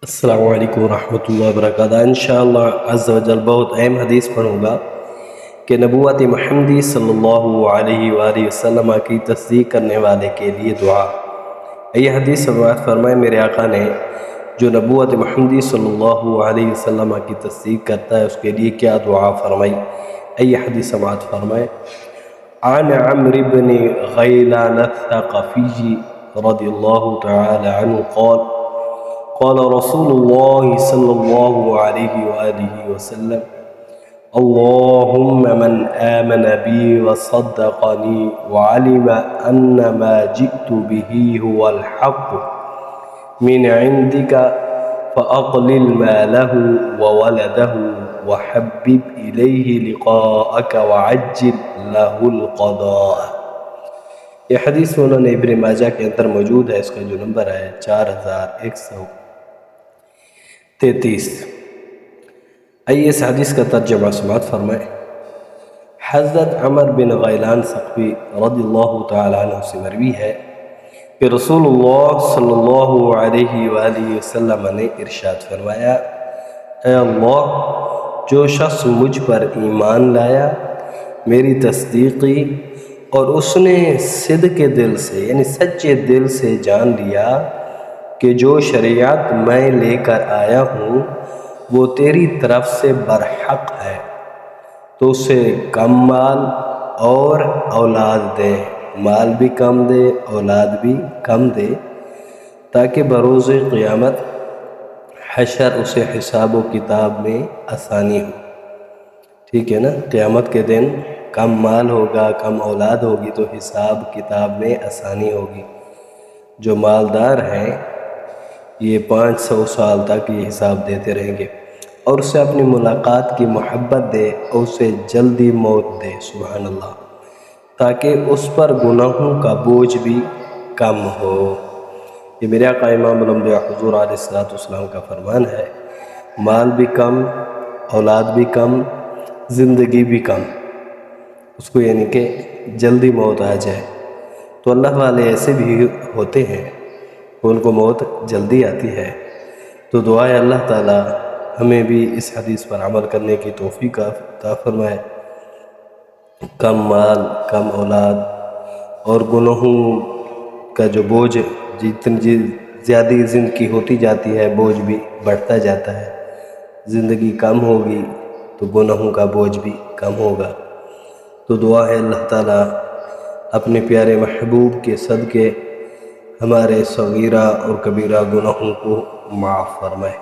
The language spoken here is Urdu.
السلام علیکم ورحمۃ اللہ وبرکاتہ۔ انشاءاللہ عز و جل بہت اہم حدیث پڑھوں گا کہ نبوت محمدی صلی اللہ علیہ وآلہ وسلم کی تصدیق کرنے والے کے لیے دعا۔ یہ حدیث سماعت فرمائے میرے آقا نے جو نبوت محمدی صلی اللہ علیہ وسلم کی تصدیق کرتا ہے اس کے لیے کیا دعا فرمائی۔ یہ حدیث سماعت فرمائے عن عمرو بن غیلان الثقفی رضی اللہ تعالی عنہ قال رسول الله صلى الله عليه وآله وسلم اللهم من آمن بي وصدقني وعلم أن ما جئت به هو الحق من عندك فأقلل ماله وولده وحبب إليه لقاءك وعجل له القضاء۔ یہ حدیث انہوں نے ابن ماجہ کے اندر موجود ہے، اس کا جو نمبر ہے 4133۔ آئیے اس حدیث کا ترجمہ سماعت فرمائے۔ حضرت عمر بن غیلان ثقفی رضی اللہ تعالی عنہ سے مروی ہے کہ رسول اللہ صلی اللہ علیہ وآلہ وسلم نے ارشاد فرمایا، اے اللہ جو شخص مجھ پر ایمان لایا میری تصدیق کی اور اس نے صدق دل سے یعنی سچے دل سے جان لیا کہ جو شریعت میں لے کر آیا ہوں وہ تیری طرف سے برحق ہے تو اسے کم مال اور اولاد دے، مال بھی کم دے اولاد بھی کم دے، تاکہ بروز قیامت حشر اسے حساب و کتاب میں آسانی ہو۔ ٹھیک ہے نا، قیامت کے دن کم مال ہوگا کم اولاد ہوگی تو حساب کتاب میں آسانی ہوگی۔ جو مالدار ہیں یہ 500 سال تک یہ حساب دیتے رہیں گے، اور اسے اپنی ملاقات کی محبت دے اور اسے جلدی موت دے، سبحان اللہ، تاکہ اس پر گناہوں کا بوجھ بھی کم ہو۔ یہ میرے آقا امام الانبیاء حضور علیہ السلام کا فرمان ہے، مال بھی کم اولاد بھی کم زندگی بھی کم، اس کو یعنی کہ جلدی موت آ جائے۔ تو اللہ والے ایسے بھی ہوتے ہیں ان کو موت جلدی آتی ہے، تو دعا ہے اللہ تعالی ہمیں بھی اس حدیث پر عمل کرنے کی توفیق عطا فرمائے۔ کم مال کم اولاد اور گناہوں کا جو بوجھ جتنی زیادہ زندگی ہوتی جاتی ہے بوجھ بھی بڑھتا جاتا ہے، زندگی کم ہوگی تو گناہوں کا بوجھ بھی کم ہوگا۔ تو دعا ہے اللہ تعالیٰ اپنے پیارے محبوب کے صدقے ہمارے صغیرہ اور کبیرہ گناہوں کو معاف فرمائے۔